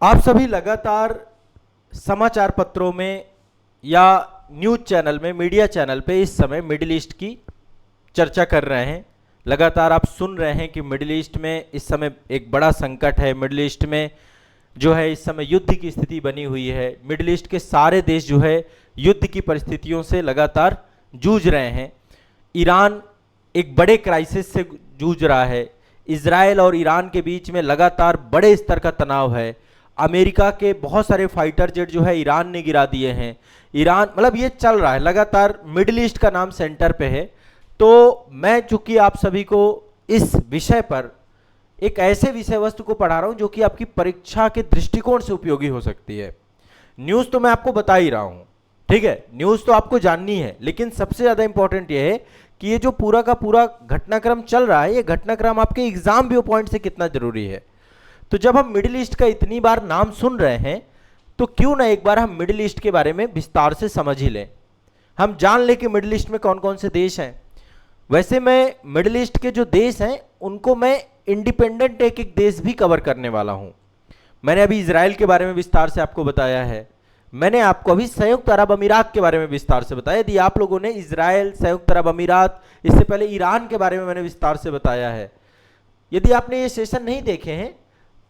आप सभी लगातार समाचार पत्रों में या न्यूज चैनल में, मीडिया चैनल पे इस समय मिडिल ईस्ट की चर्चा कर रहे हैं। लगातार आप सुन रहे हैं कि मिडिल ईस्ट में इस समय एक बड़ा संकट है। मिडिल ईस्ट में जो है इस समय युद्ध की स्थिति बनी हुई है। मिडिल ईस्ट के सारे देश जो है युद्ध की परिस्थितियों से लगातार जूझ रहे हैं। ईरान एक बड़े क्राइसिस से जूझ रहा है। इजराइल और ईरान के बीच में लगातार बड़े स्तर का तनाव है। अमेरिका के बहुत सारे फाइटर जेट जो है ईरान ने गिरा दिए हैं। ईरान मतलब ये चल रहा है लगातार, मिडिल ईस्ट का नाम सेंटर पे है। तो मैं चूंकि आप सभी को इस विषय पर एक ऐसे विषय वस्तु को पढ़ा रहा हूं जो कि आपकी परीक्षा के दृष्टिकोण से उपयोगी हो सकती है। न्यूज़ तो मैं आपको बता ही रहा हूं, ठीक है, न्यूज़ तो आपको जाननी है, लेकिन सबसे ज़्यादा इंपॉर्टेंट ये है कि ये जो पूरा का पूरा घटनाक्रम चल रहा है, ये घटनाक्रम आपके एग्जाम व्यू पॉइंट से कितना जरूरी है। तो जब हम मिडिल ईस्ट का इतनी बार नाम सुन रहे हैं तो क्यों ना एक बार हम मिडिल ईस्ट के बारे में विस्तार से समझ ही लें, हम जान लें कि मिडिल ईस्ट में कौन कौन से देश हैं। वैसे मैं मिडिल ईस्ट के जो देश हैं उनको मैं इंडिपेंडेंट एक एक देश भी कवर करने वाला हूं। मैंने अभी इजराइल के बारे में विस्तार से आपको बताया है। मैंने आपको अभी संयुक्त अरब अमीरात के बारे में विस्तार से बताया। यदि आप लोगों ने इजराइल, संयुक्त अरब अमीरात, इससे पहले ईरान के बारे में मैंने विस्तार से बताया है। यदि आपने ये सेशन नहीं देखे हैं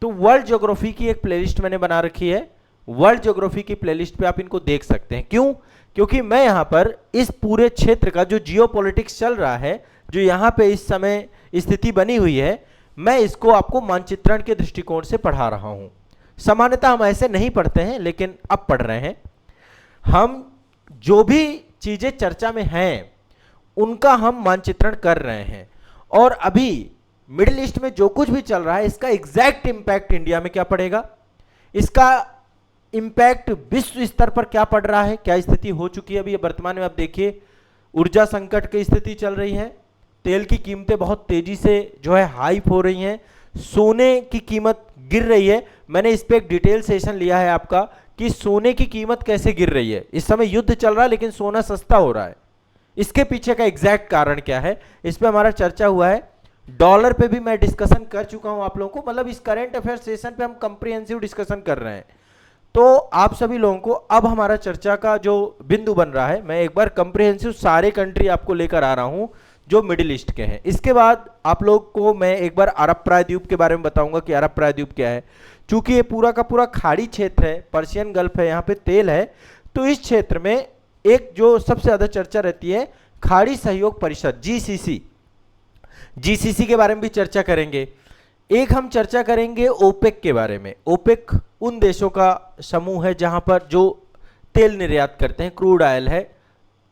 तो वर्ल्ड ज्योग्राफी की एक प्लेलिस्ट मैंने बना रखी है। वर्ल्ड ज्योग्राफी की प्लेलिस्ट पे आप इनको देख सकते हैं। क्यों? क्योंकि मैं यहां पर इस पूरे क्षेत्र का जो जियोपॉलिटिक्स चल रहा है, जो यहां पे इस समय स्थिति बनी हुई है, मैं इसको आपको मानचित्रण के दृष्टिकोण से पढ़ा रहा हूं। सामान्यतः हम ऐसे नहीं पढ़ते हैं, लेकिन अब पढ़ रहे हैं। हम जो भी चीजें चर्चा में हैं उनका हम मानचित्रण कर रहे हैं। और अभी मिडिल ईस्ट में जो कुछ भी चल रहा है इसका एग्जैक्ट इंपैक्ट इंडिया में क्या पड़ेगा, इसका इंपैक्ट विश्व स्तर पर क्या पड़ रहा है, क्या स्थिति हो चुकी है अभी वर्तमान में। आप देखिए, ऊर्जा संकट की स्थिति चल रही है। तेल की कीमतें बहुत तेजी से जो है हाइप हो रही हैं। सोने की कीमत गिर रही है। मैंने इस पे एक डिटेल सेशन लिया है आपका कि सोने की कीमत कैसे गिर रही है। इस समय युद्ध चल रहा है लेकिन सोना सस्ता हो रहा है। इसके पीछे का एग्जैक्ट कारण क्या है, इस पे हमारा चर्चा हुआ है। डॉलर पे भी मैं डिस्कशन कर चुका हूं आप लोगों को, मतलब इस करंट अफेयर सेशन पे हम कंप्रिहेंसिव डिस्कशन कर रहे हैं। तो आप सभी लोगों को अब हमारा चर्चा का जो बिंदु बन रहा है, मैं एक बार कंप्रिहेंसिव सारे कंट्री आपको लेकर आ रहा हूं जो मिडिल ईस्ट के हैं। इसके बाद आप लोग को मैं एक बार अरब प्रायद्वीप के बारे में बताऊंगा कि अरब प्रायद्वीप क्या है। चूंकि ये पूरा का पूरा खाड़ी क्षेत्र है, पर्शियन गल्फ है, यहाँ पे तेल है, तो इस क्षेत्र में एक जो सबसे ज्यादा चर्चा रहती है खाड़ी सहयोग परिषद, जीसीसी। जीसीसी के बारे में भी चर्चा करेंगे। एक हम चर्चा करेंगे ओपेक के बारे में। ओपेक उन देशों का समूह है जहां पर जो तेल निर्यात करते हैं, क्रूड ऑयल है,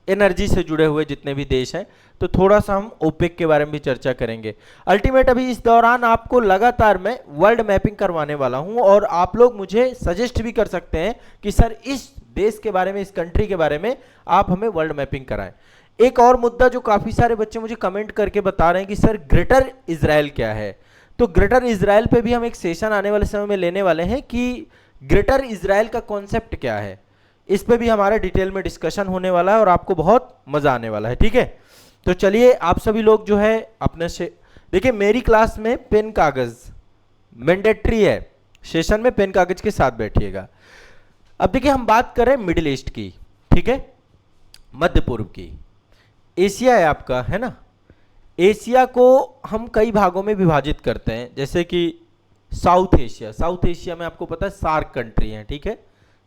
एनर्जी से जुड़े हुए जितने भी देश हैं, तो थोड़ा सा हम ओपेक के बारे में भी चर्चा करेंगे। अल्टीमेट अभी इस दौरान आपको लगातार मैं वर्ल्ड मैपिंग करवाने वाला हूं और आप लोग मुझे सजेस्ट भी कर सकते हैं कि सर इस देश के बारे में, इस कंट्री के बारे में आप हमें वर्ल्ड मैपिंग कराएं। एक और मुद्दा जो काफी सारे बच्चे मुझे कमेंट करके बता रहे हैं कि सर ग्रेटर इजराइल क्या है, तो ग्रेटर इजराइल पे भी हम एक सेशन आने वाले समय में लेने वाले हैं कि ग्रेटर इजराइल का कॉन्सेप्ट क्या है। इस पे भी हमारा डिटेल में डिस्कशन होने वाला है और आपको बहुत मजा आने वाला है, ठीक है। तो चलिए आप सभी लोग जो है अपने से देखिए, मेरी क्लास में पेन कागज मैंडेटरी है, सेशन में पेन कागज के साथ बैठिएगा। अब देखिए हम बात कर रहे हैं मिडिल ईस्ट की, ठीक है, मध्य पूर्व की। एशिया है आपका, है ना। एशिया को हम कई भागों में विभाजित करते हैं, जैसे कि साउथ एशिया। साउथ एशिया में आपको पता है सार्क कंट्री हैं, ठीक है।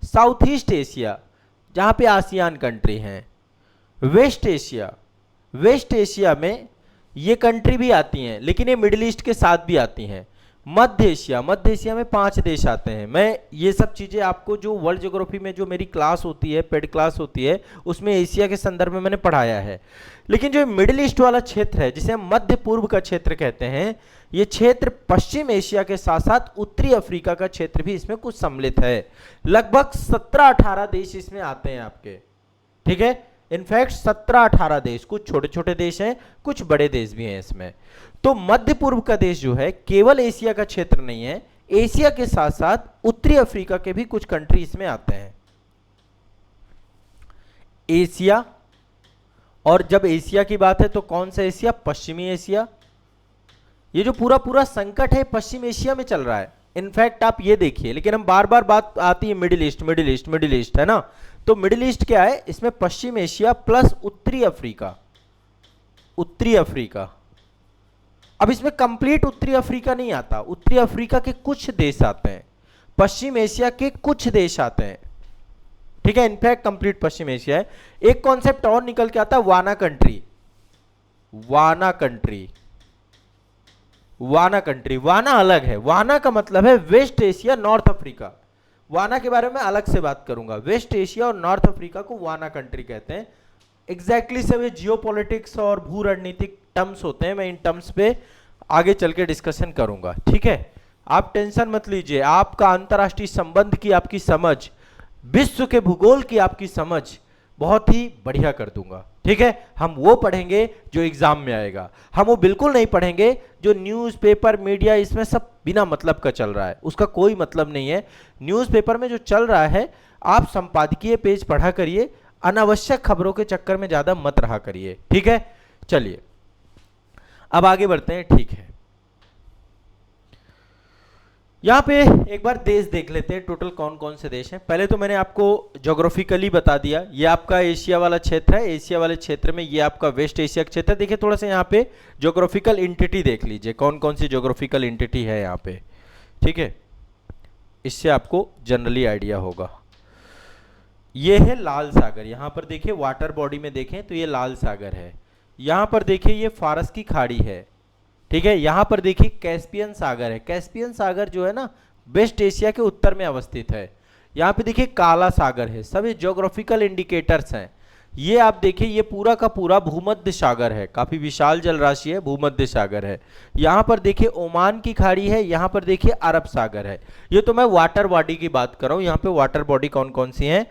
साउथ ईस्ट एशिया जहां पे आसियान कंट्री हैं। वेस्ट एशिया, वेस्ट एशिया में ये कंट्री भी आती हैं लेकिन ये मिडिल ईस्ट के साथ भी आती हैं। मध्य एशिया, मध्य एशिया में 5 देश आते हैं। मैं ये सब चीज़ें आपको जो वर्ल्ड ज्योग्राफी में जो मेरी क्लास होती है, पेड क्लास होती है, उसमें एशिया के संदर्भ में मैंने पढ़ाया है। लेकिन जो मिडिल ईस्ट वाला क्षेत्र है जिसे हम मध्य पूर्व का क्षेत्र कहते हैं, ये क्षेत्र पश्चिम एशिया के साथ साथ उत्तरी अफ्रीका का क्षेत्र भी इसमें कुछ सम्मिलित है। लगभग 17-18 देश इसमें आते हैं आपके, ठीक है। इनफैक्ट 17-18 देश, कुछ छोटे छोटे देश हैं, कुछ बड़े देश भी हैं इसमें। तो मध्य पूर्व का देश जो है केवल एशिया का क्षेत्र नहीं है, एशिया के साथ साथ उत्तरी अफ्रीका के भी कुछ कंट्री इसमें आते हैं। एशिया, और जब एशिया की बात है तो कौन सा एशिया? पश्चिमी एशिया। ये जो पूरा पूरा संकट है पश्चिम एशिया में चल रहा है। इनफैक्ट आप ये देखिए, लेकिन हम बार बार बात आती है middle east middle east middle east, है ना। तो मिडिल ईस्ट क्या है, इसमें पश्चिम एशिया प्लस उत्तरी अफ्रीका, उत्तरी अफ्रीका। अब इसमें कंप्लीट उत्तरी अफ्रीका नहीं आता, उत्तरी अफ्रीका के कुछ देश आते हैं, पश्चिम एशिया के कुछ देश आते हैं, ठीक है। इनफैक्ट कंप्लीट पश्चिम एशिया है। एक कॉन्सेप्ट और निकल के आता है, वाना कंट्री, वाना कंट्री, वाना कंट्री। वाना अलग है, वाना का मतलब है वेस्ट एशिया नॉर्थ अफ्रीका। वाना के बारे में अलग से बात करूंगा। वेस्ट एशिया और नॉर्थ अफ्रीका को वाना कंट्री कहते हैं। एग्जैक्टली सब ये जियोपॉलिटिक्स और भू रणनीतिक टर्म्स होते हैं, मैं इन टर्म्स पे आगे चल के डिस्कशन करूंगा, ठीक है। आप टेंशन मत लीजिए, आपका अंतर्राष्ट्रीय संबंध की आपकी समझ, विश्व के भूगोल की आपकी समझ बहुत ही बढ़िया कर दूंगा, ठीक है। हम वो पढ़ेंगे जो एग्जाम में आएगा, हम वो बिल्कुल नहीं पढ़ेंगे जो न्यूज़पेपर मीडिया इसमें सब बिना मतलब का चल रहा है, उसका कोई मतलब नहीं है। न्यूज़पेपर में जो चल रहा है आप संपादकीय पेज पढ़ा करिए, अनावश्यक खबरों के चक्कर में ज्यादा मत रहा करिए, ठीक है। चलिए अब आगे बढ़ते हैं, ठीक है। यहां पे एक बार देश देख लेते हैं, टोटल कौन कौन से देश हैं। पहले तो मैंने आपको ज्योग्राफिकली बता दिया, ये आपका एशिया वाला क्षेत्र है, एशिया वाले क्षेत्र में ये आपका वेस्ट एशिया क्षेत्र है। देखिए थोड़ा सा यहाँ पे ज्योग्राफिकल एंटिटी देख लीजिए, कौन कौन सी ज्योग्राफिकल एंटिटी है यहाँ पे, ठीक है। इससे आपको जनरली आइडिया होगा। ये है लाल सागर, यहाँ पर देखिए वाटर बॉडी में देखें तो ये लाल सागर है। यहाँ पर देखिए ये फारस की खाड़ी है, ठीक है। यहाँ पर देखिए कैस्पियन सागर है, कैस्पियन सागर जो है ना वेस्ट एशिया के उत्तर में अवस्थित है। यहाँ पे देखिए काला सागर है, सभी ज्योग्राफिकल इंडिकेटर्स हैं। ये आप देखिए ये पूरा का पूरा भूमध्य सागर है, काफी विशाल जल राशि है, भूमध्य सागर है। यहाँ पर देखिए ओमान की खाड़ी है, यहाँ पर देखिए अरब सागर है। ये तो मैं वाटर बॉडी की बात कर रहा हूँ। यहाँ पे वाटर बॉडी कौन कौन सी है,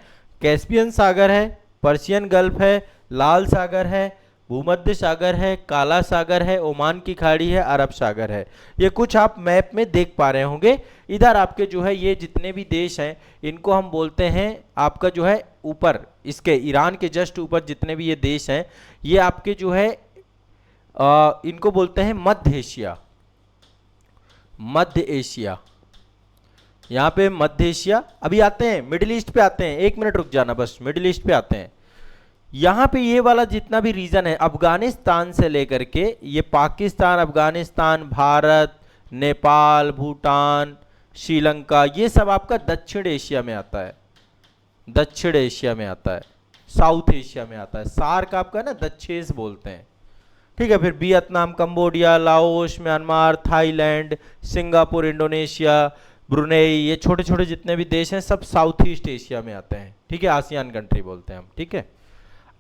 कैस्पियन सागर है, पर्शियन गल्फ है, लाल सागर है, भूमध्य सागर है, काला सागर है, ओमान की खाड़ी है, अरब सागर है। ये कुछ आप मैप में देख पा रहे होंगे। इधर आपके जो है ये जितने भी देश हैं इनको हम बोलते हैं आपका जो है ऊपर इसके ईरान के जस्ट ऊपर जितने भी ये देश हैं ये आपके जो है इनको बोलते हैं मध्य एशिया, मध्य एशिया। यहाँ पे मध्य एशिया। अभी आते हैं मिडिल ईस्ट पे आते हैं, एक मिनट रुक जाना बस, मिडिल ईस्ट पे आते हैं। यहाँ पे ये वाला जितना भी रीजन है अफगानिस्तान से लेकर के ये पाकिस्तान, अफगानिस्तान, भारत, नेपाल, भूटान, श्रीलंका, ये सब आपका दक्षिण एशिया में आता है, दक्षिण एशिया में आता है, साउथ एशिया में आता है। सार्क आपका ना दक्षेश बोलते हैं, ठीक है। फिर Vietnam, Cambodia, Laos, Myanmar, Thailand, Singapore, Indonesia, Brunei, ये छोटे छोटे जितने भी देश हैं सब साउथ ईस्ट एशिया में आते हैं, ठीक है। आसियान कंट्री बोलते हैं हम, ठीक है।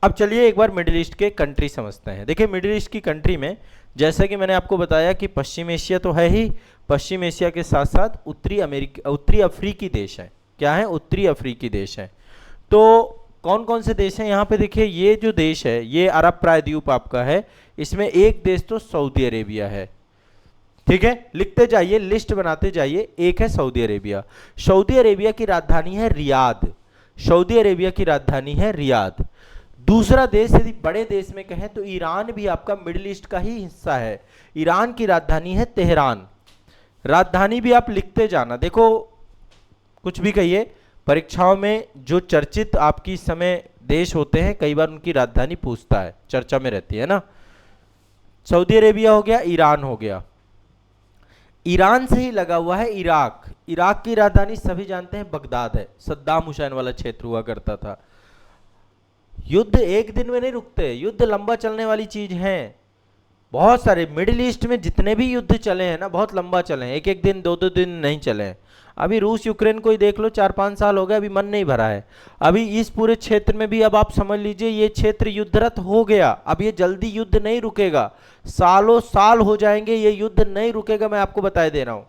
अब चलिए एक बार मिडिल ईस्ट के कंट्री समझते हैं। देखिए मिडिल ईस्ट की कंट्री में जैसा कि मैंने आपको बताया कि पश्चिम एशिया तो है ही, पश्चिम एशिया के साथ साथ उत्तरी अफ्रीकी देश हैं। क्या है, उत्तरी अफ्रीकी देश हैं। तो कौन कौन से देश हैं यहाँ पे देखिए, ये जो देश है ये अरब प्रायद्वीप आपका है, इसमें एक देश तो सऊदी अरेबिया है, ठीक है। लिखते जाइए, लिस्ट बनाते जाइए। एक है सऊदी अरेबिया, सऊदी अरेबिया की राजधानी है रियाद, सऊदी अरेबिया की राजधानी है रियाद। दूसरा देश यदि बड़े देश में कहें तो ईरान भी आपका मिडिल ईस्ट का ही हिस्सा है, ईरान की राजधानी है तेहरान। राजधानी भी आप लिखते जाना, देखो कुछ भी कहिए परीक्षाओं में जो चर्चित आपकी समय देश होते हैं कई बार उनकी राजधानी पूछता है, चर्चा में रहती है ना। सऊदी अरेबिया हो गया, ईरान हो गया। ईरान से ही लगा हुआ है इराक, इराक की राजधानी सभी जानते हैं बगदाद है, सद्दाम हुसैन वाला क्षेत्र हुआ करता था। युद्ध एक दिन में नहीं रुकते, युद्ध लंबा चलने वाली चीज है। बहुत सारे मिडिल ईस्ट में जितने भी युद्ध चले हैं ना बहुत लंबा चले हैं, एक एक दिन दो दो दिन नहीं चले हैं। अभी रूस यूक्रेन को ही देख लो, 4-5 साल हो गए, अभी मन नहीं भरा है। अभी इस पूरे क्षेत्र में भी अब आप समझ लीजिए ये क्षेत्र युद्धरत हो गया, अब ये जल्दी युद्ध नहीं रुकेगा, सालों साल हो जाएंगे ये युद्ध नहीं रुकेगा, मैं आपको बताए दे रहा हूँ।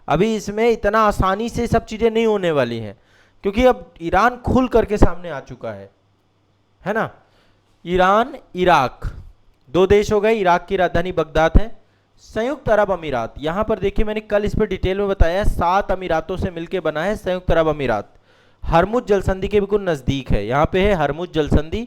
अभी इसमें इतना आसानी से सब चीजें नहीं होने वाली हैं, क्योंकि अब ईरान खुल करके सामने आ चुका है ना। ईरान, इराक, दो देश हो गए। इराक की राजधानी बगदाद है। संयुक्त अरब अमीरात, यहां पर देखिए मैंने कल इस पर डिटेल में बताया, 7 अमीरातों से मिलकर बना है संयुक्त अरब अमीरात। हरमुज जलसंधि के बिल्कुल नजदीक है, यहाँ पे है हरमुज जलसंधि,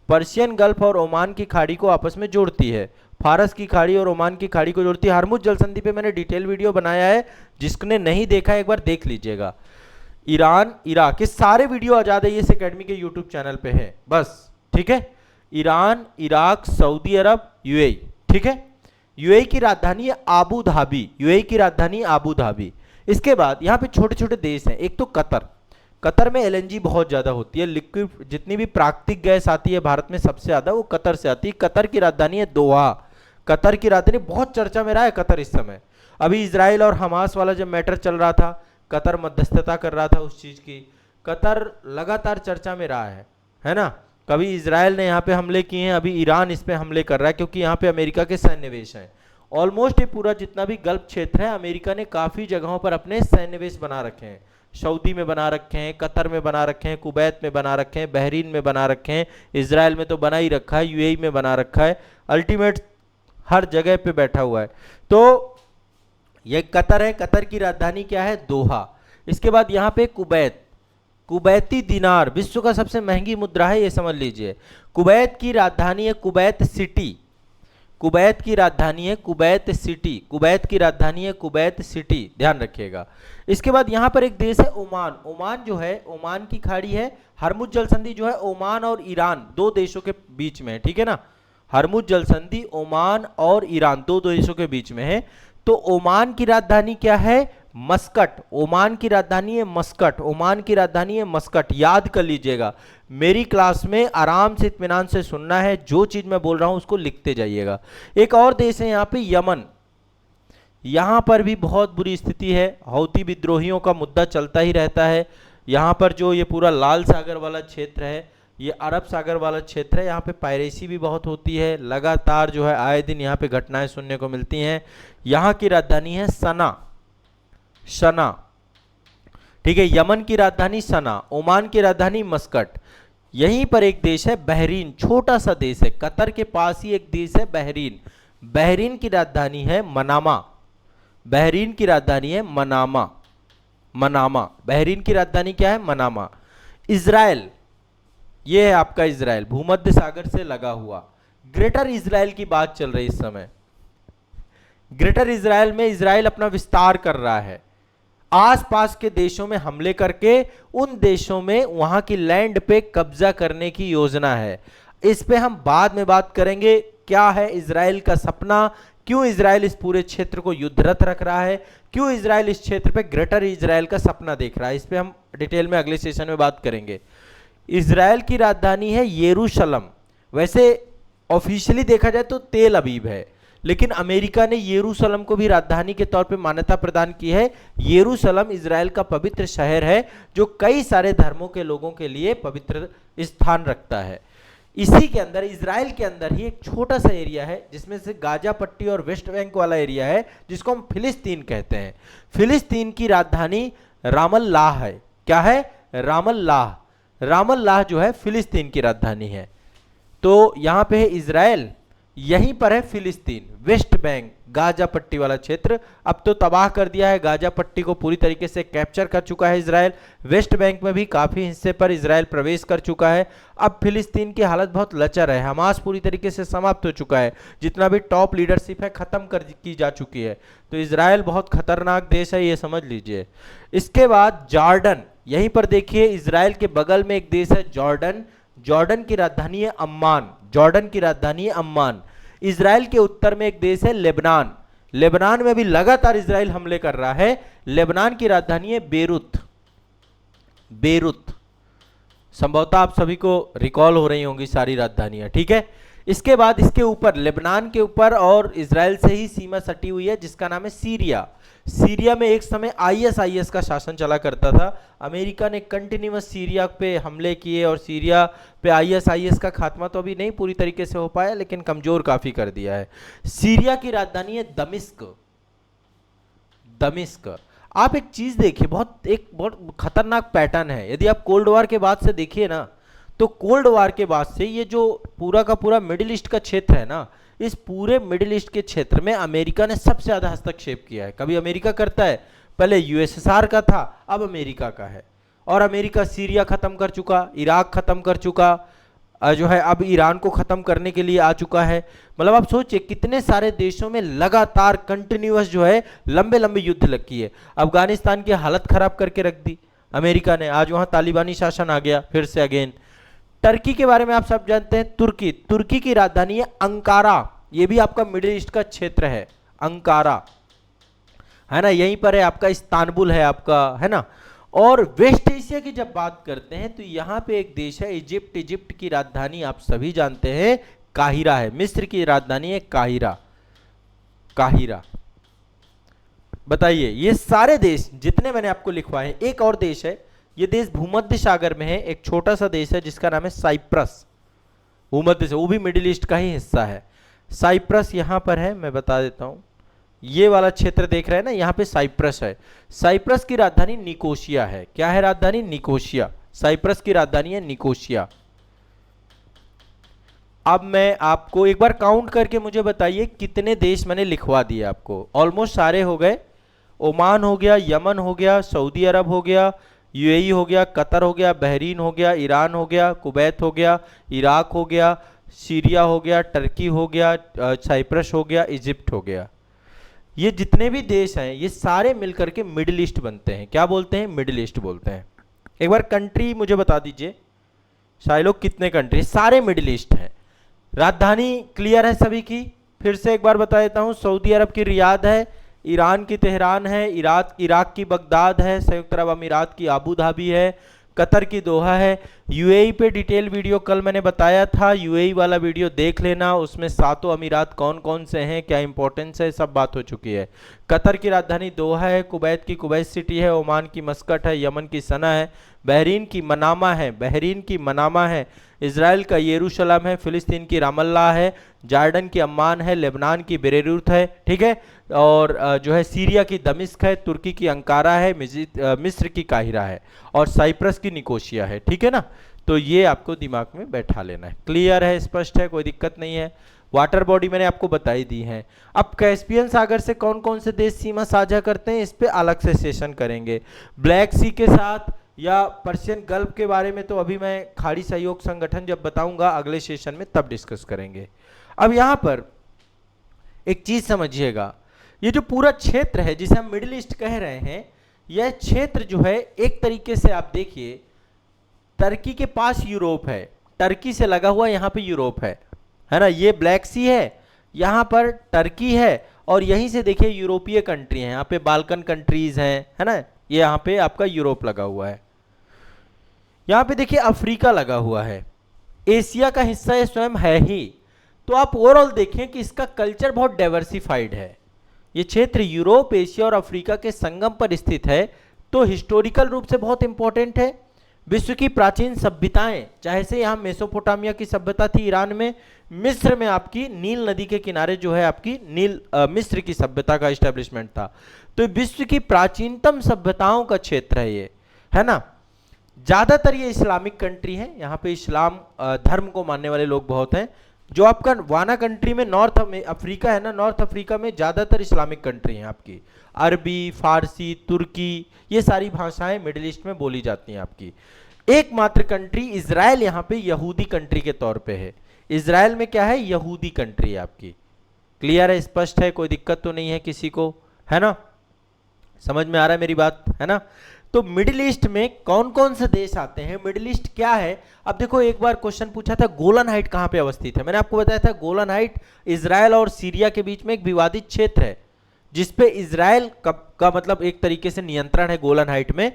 पर्शियन गल्फ और ओमान की खाड़ी को आपस में जोड़ती है, फारस की खाड़ी और ओमान की खाड़ी को जोड़ती है। हरमुज जल संधि पे मैंने डिटेल वीडियो बनाया है, जिसने नहीं देखा एक बार देख लीजिएगा। ईरान इराक, ये सारे वीडियो आजाद आईएएस एकेडमी के यूट्यूब चैनल पे है बस, ठीक है। ईरान, इराक, सऊदी अरब, यूएई, ठीक है। यूएई की राजधानी है आबू धाबी, यूएई की राजधानी आबू धाबी। इसके बाद यहाँ पे छोटे छोटे देश हैं, एक तो कतर, कतर में एलएनजी बहुत ज्यादा होती है, लिक्विड जितनी भी प्राकृतिक गैस आती है भारत में सबसे ज्यादा वो कतर से आती है। कतर की राजधानी है दोहा, कतर की राजधानी बहुत चर्चा में रहा है कतर इस समय। अभी इजराइल और हमास वाला जब मैटर चल रहा था, कतर मध्यस्थता कर रहा था उस चीज की, कतर लगातार चर्चा में रहा है ना। कभी इजराइल ने यहाँ पे हमले किए हैं, अभी ईरान इस पे हमले कर रहा है, क्योंकि यहाँ पे अमेरिका के सैन्यवेश हैं। ऑलमोस्ट ये पूरा जितना भी गल्फ क्षेत्र है, अमेरिका ने काफी जगहों पर अपने सैन्यवेश बना रखे हैं। सऊदी में बना रखे हैं, कतर में बना रखे हैं, कुवैत में बना रखे हैं, बहरीन में बना रखे हैं, इजराइल में तो बना ही रखा है, यूएई में बना रखा है, अल्टीमेट हर जगह पे बैठा हुआ है। तो ये कतर है, कतर की राजधानी क्या है? दोहा। इसके बाद यहाँ पे कुवैत, कुवैती दिनार विश्व का सबसे महंगी मुद्रा है, ये समझ लीजिए। कुवैत की राजधानी है कुवैत सिटी, कुवैत की राजधानी है कुवैत सिटी, कुवैत की राजधानी है कुवैत सिटी, ध्यान रखिएगा। इसके बाद यहाँ पर एक देश है ओमान, ओमान जो है, ओमान की खाड़ी है। हरमुज जल संधि जो है ओमान और ईरान दो देशों के बीच में है, ठीक है ना। हरमुज जल संधि ओमान और ईरान दो देशों के बीच में है। तो ओमान की राजधानी क्या है? मस्कट, ओमान की राजधानी है मस्कट, ओमान की राजधानी है मस्कट, याद कर लीजिएगा। मेरी क्लास में आराम से इत्मीनान से सुनना है, जो चीज मैं बोल रहा हूं उसको लिखते जाइएगा। एक और देश है यहाँ पे यमन, यहां पर भी बहुत बुरी स्थिति है, हौती विद्रोहियों का मुद्दा चलता ही रहता है। यहाँ पर जो ये पूरा लाल सागर वाला क्षेत्र है, ये अरब सागर वाला क्षेत्र है, यहाँ पे पायरेसी भी बहुत होती है, लगातार जो है आए दिन यहाँ पे घटनाएं सुनने को मिलती हैं। यहाँ की राजधानी है सना, सना, ठीक है। यमन की राजधानी सना, ओमान की राजधानी मस्कट। यहीं पर एक देश है बहरीन, छोटा सा देश है, कतर के पास ही एक देश है बहरीन, बहरीन की राजधानी है मनामा, बहरीन की राजधानी है मनामा, मनामा, बहरीन की राजधानी क्या है? मनामा। इजराइल, ये है आपका इजराइल, भूमध्य सागर से लगा हुआ। ग्रेटर इजराइल की बात चल रही इस समय। ग्रेटर इजराइल में इजराइल अपना विस्तार कर रहा है, आसपास के देशों में हमले करके उन देशों में वहां की लैंड पे कब्जा करने की योजना है। इस पे हम बाद में बात करेंगे, क्या है इजराइल का सपना, क्यों इजराइल इस पूरे क्षेत्र को युद्धरत रख रहा है, क्यों इजराइल इस क्षेत्र पे ग्रेटर इजराइल का सपना देख रहा है। इस पे हम डिटेल में अगले सेशन में बात करेंगे। इजराइल की राजधानी है यरूशलम, वैसे ऑफिशियली देखा जाए तो तेल अवीव है, लेकिन अमेरिका ने यरूशलम को भी राजधानी के तौर पे मान्यता प्रदान की है। यरूशलम इजराइल का पवित्र शहर है, जो कई सारे धर्मों के लोगों के लिए पवित्र स्थान रखता है। इसी के अंदर, इजराइल के अंदर ही एक छोटा सा एरिया है, जिसमें से गाजा पट्टी और वेस्ट बैंक वाला एरिया है, जिसको हम फिलिस्तीन कहते हैं। फिलिस्तीन की राजधानी रामल्लाह है। क्या है? रामल्लाह, रामल्लाह जो है फिलिस्तीन की राजधानी है। तो यहां पे है इजराइल, यहीं पर है फिलिस्तीन, वेस्ट बैंक, गाजा पट्टी वाला क्षेत्र। अब तो तबाह कर दिया है, गाजा पट्टी को पूरी तरीके से कैप्चर कर चुका है इजराइल। वेस्ट बैंक में भी काफी हिस्से पर इजराइल प्रवेश कर चुका है। अब फिलिस्तीन की हालत बहुत लचर है, हमास पूरी तरीके से समाप्त हो चुका है, जितना भी टॉप लीडरशिप है खत्म कर की जा चुकी है। तो इजराइल बहुत खतरनाक देश है, ये समझ लीजिए। इसके बाद जॉर्डन, यहीं पर देखिए इजराइल के बगल में एक देश है जॉर्डन, जॉर्डन की राजधानी है अम्मान, जॉर्डन की राजधानी है अम्मान। इजराइल के उत्तर में एक देश है लेबनान, लेबनान में भी लगातार इजराइल हमले कर रहा है। लेबनान की राजधानी है बेरूत, बेरूत। संभवतः आप सभी को रिकॉल हो रही होंगी सारी राजधानियां, ठीक है। इसके बाद इसके ऊपर, लेबनान के ऊपर और इजराइल से ही सीमा सटी हुई है, जिसका नाम है सीरिया। सीरिया में एक समय आईएसआईएस का शासन चला करता था। अमेरिका ने कंटिन्यूअस सीरिया पे हमले किए और सीरिया पे आईएसआईएस का खात्मा तो अभी नहीं पूरी तरीके से हो पाया, लेकिन कमजोर काफी कर दिया है। सीरिया की राजधानी है दमिश्क, दमिश्क। आप एक चीज देखिए, बहुत खतरनाक पैटर्न है। यदि आप कोल्ड वॉर के बाद से देखिए ना, तो कोल्ड वॉर के बाद से ये जो पूरा का पूरा मिडिल ईस्ट का क्षेत्र है ना, इस पूरे मिडिल ईस्ट के क्षेत्र में अमेरिका ने सबसे ज्यादा हस्तक्षेप किया है। कभी अमेरिका करता है, पहले यूएसएसआर का था, अब अमेरिका का है। और अमेरिका सीरिया खत्म कर चुका, इराक खत्म कर चुका, जो है अब ईरान को ख़त्म करने के लिए आ चुका है। मतलब आप सोचिए कितने सारे देशों में लगातार कंटिन्यूअस जो है लंबे लंबे युद्ध लगी है। अफगानिस्तान की हालत खराब करके रख दी अमेरिका ने, आज वहाँ तालिबानी शासन आ गया फिर से अगेन। टर्की के बारे में आप सब जानते हैं, तुर्की, तुर्की की राजधानी है अंकारा, ये भी आपका मिडिल ईस्ट का क्षेत्र है, अंकारा है ना, यहीं पर है आपका, इस्तांबुल है आपका, है ना। और वेस्ट एशिया की जब बात करते हैं तो यहाँ पे एक देश है इजिप्ट, इजिप्ट की राजधानी आप सभी जानते हैं काहिरा है, मिस्र की राजधानी है काहिरा, काहिरा। बताइए ये सारे देश जितने मैंने आपको लिखवाए, एक और देश है, ये देश भूमध्य सागर में है, एक छोटा सा देश है जिसका नाम है साइप्रस, भूमध्य से, वो भी मिडिल ईस्ट का ही हिस्सा है। साइप्रस यहाँ पर है, मैं बता देता हूँ, ये वाला क्षेत्र देख रहे हैं ना, यहाँ पे साइप्रस है। साइप्रस की राजधानी निकोशिया है। क्या है राजधानी? निकोशिया। साइप्रस की राजधानी है निकोशिया। अब मैं आपको एक बार काउंट करके मुझे बताइए कितने देश मैंने लिखवा दिए आपको। ऑलमोस्ट सारे हो गए, ओमान हो गया, यमन हो गया, सऊदी अरब हो गया, यूएई हो गया, कतर हो गया, बहरीन हो गया, ईरान हो गया, कुवैत हो गया, इराक हो गया, सीरिया हो गया, टर्की हो गया, साइप्रस हो गया, इजिप्ट हो गया। ये जितने भी देश हैं ये सारे मिलकर के मिडिल ईस्ट बनते हैं। क्या बोलते हैं? मिडिल ईस्ट बोलते हैं। एक बार कंट्री मुझे बता दीजिए शायद लोग, कितने कंट्री? सारे मिडिल ईस्ट हैं। राजधानी क्लियर है सभी की? फिर से एक बार बता देता हूँ, सऊदी अरब की रियाद है, ईरान की तेहरान है, इराक की बगदाद है, संयुक्त अरब अमीरात की आबू धाबी है, कतर की दोहा है। यूएई पे डिटेल वीडियो कल मैंने बताया था, यूएई वाला वीडियो देख लेना, उसमें सातों अमीरात कौन कौन से हैं, क्या इंपॉर्टेंस है, सब बात हो चुकी है। कतर की राजधानी दोहा है, कुवैत की कुवैत सिटी है, ओमान की मस्कट है, यमन की सना है, बहरीन की मनामा है, बहरीन की मनामा है, इजराइल का येरूशलम है, फिलिस्तीन की रामल्ला है, जॉर्डन की अम्मान है, लेबनान की बेरूत है, ठीक है, और जो है सीरिया की दमिश्क है, तुर्की की अंकारा है, मिस्र की काहिरा है, और साइप्रस की निकोशिया है। ठीक है ना, तो ये आपको दिमाग में बैठा लेना है। क्लियर है, स्पष्ट है, कोई दिक्कत नहीं है। वाटर बॉडी मैंने आपको बताई दी है। अब कैस्पियन सागर से कौन कौन से देश सीमा साझा करते हैं, इस पे अलग से सेशन करेंगे। ब्लैक सी के साथ या पर्शियन गल्फ के बारे में तो अभी मैं खाड़ी सहयोग संगठन जब बताऊंगा अगले सेशन में तब डिस्कस करेंगे। अब यहाँ पर एक चीज समझिएगा, ये जो पूरा क्षेत्र है जिसे हम मिडिल ईस्ट कह रहे हैं, यह क्षेत्र जो है एक तरीके से आप देखिए टर्की के पास यूरोप है, टर्की से लगा हुआ यहाँ पे यूरोप है ना, ये ब्लैक सी है, यहाँ पर टर्की है, और यहीं से देखिए यूरोपीय कंट्री है, यहाँ पे बाल्कन कंट्रीज हैं, है ना, ये यहाँ पे आपका यूरोप लगा हुआ है। यहाँ पे देखिए अफ्रीका लगा हुआ है, एशिया का हिस्सा ये स्वयं है ही। तो आप ओवरऑल देखें कि इसका कल्चर बहुत डाइवर्सिफाइड है। ये क्षेत्र यूरोप, एशिया और अफ्रीका के संगम पर स्थित है, तो हिस्टोरिकल रूप से बहुत इंपॉर्टेंट है। विश्व की प्राचीन सभ्यताएं, चाहे से यहाँ मेसोपोटामिया की सभ्यता थी ईरान में, मिस्र में आपकी नील नदी के किनारे जो है आपकी मिस्र की सभ्यता का एस्टेब्लिशमेंट था। तो विश्व की प्राचीनतम सभ्यताओं का क्षेत्र है ये, है ना। ज्यादातर ये इस्लामिक कंट्री है, यहाँ पे इस्लाम धर्म को मानने वाले लोग बहुत हैं। जो आपका वाना कंट्री में नॉर्थ अफ्रीका है ना, नॉर्थ अफ्रीका में ज्यादातर इस्लामिक कंट्री हैं आपकी, अरबी, फारसी, तुर्की, ये सारी भाषाएं मिडिल ईस्ट में बोली जाती हैं आपकी। एकमात्र कंट्री इजराइल यहाँ पे यहूदी कंट्री के तौर पे है। इजराइल में क्या है? यहूदी कंट्री है आपकी। क्लियर है, स्पष्ट है, कोई दिक्कत तो नहीं है किसी को, है ना, समझ में आ रहा है मेरी बात, है ना। तो मिडिल ईस्ट में कौन कौन से देश आते हैं, मिडिल ईस्ट क्या है? अब देखो, एक बार क्वेश्चन पूछा था गोलन हाइट कहां पे अवस्थित है, मैंने आपको बताया था गोलन हाइट इजराइल और सीरिया के बीच में एक विवादित क्षेत्र है, जिसपे इजराइल का मतलब एक तरीके से नियंत्रण है गोलन हाइट में।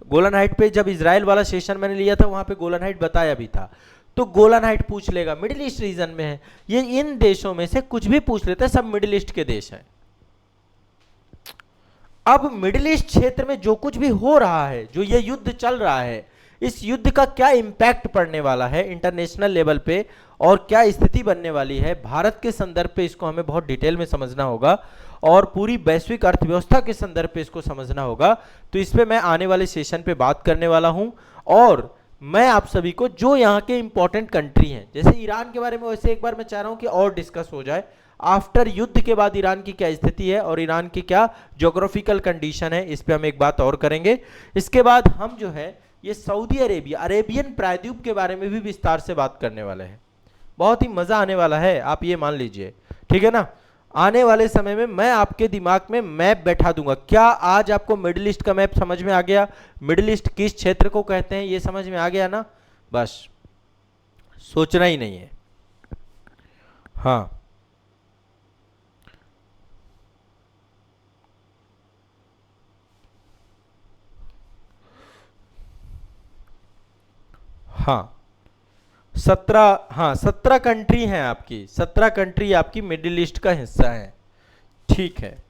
गोलन हाइट पे जब इजराइल वाला सेशन मैंने लिया था, वहां पे गोलन हाइट बताया भी था। तो गोलन हाइट पूछ लेगा, मिडिल ईस्ट रीजन में है ये। इन देशों में से कुछ भी पूछ लेते हैं, सब मिडिल ईस्ट के देश हैं। अब मिडिल ईस्ट क्षेत्र में जो कुछ भी हो रहा है, जो ये युद्ध चल रहा है, इस युद्ध का क्या इंपैक्ट पड़ने वाला है इंटरनेशनल लेवल पे, और क्या स्थिति बनने वाली है भारत के संदर्भ पे, इसको हमें बहुत डिटेल में समझना होगा, और पूरी वैश्विक अर्थव्यवस्था के संदर्भ पे इसको समझना होगा। तो इस पे मैं आने वाले सेशन पे बात करने वाला हूं। और मैं आप सभी को जो यहाँ के इंपॉर्टेंट कंट्री हैं, जैसे ईरान के बारे में, वैसे एक बार मैं चाह रहा हूँ कि और डिस्कस हो जाए आफ्टर युद्ध के बाद ईरान की क्या स्थिति है और ईरान की क्या ज्योग्राफिकल कंडीशन है, इस पे हम एक बात और करेंगे। इसके बाद हम जो है ये सऊदी अरेबिया, अरेबियन प्रायद्वीप के बारे में भी विस्तार से बात करने वाले हैं। बहुत ही मजा आने वाला है, आप ये मान लीजिए, ठीक है ना। आने वाले समय में मैं आपके दिमाग में मैप बैठा दूंगा। क्या आज आपको मिडिल ईस्ट का मैप समझ में आ गया? मिडिल ईस्ट किस क्षेत्र को कहते हैं ये समझ में आ गया ना? बस सोचना ही नहीं है। हाँ, हाँ 17, हाँ 17 कंट्री हैं आपकी, 17 कंट्री आपकी मिडिल ईस्ट का हिस्सा है, ठीक है।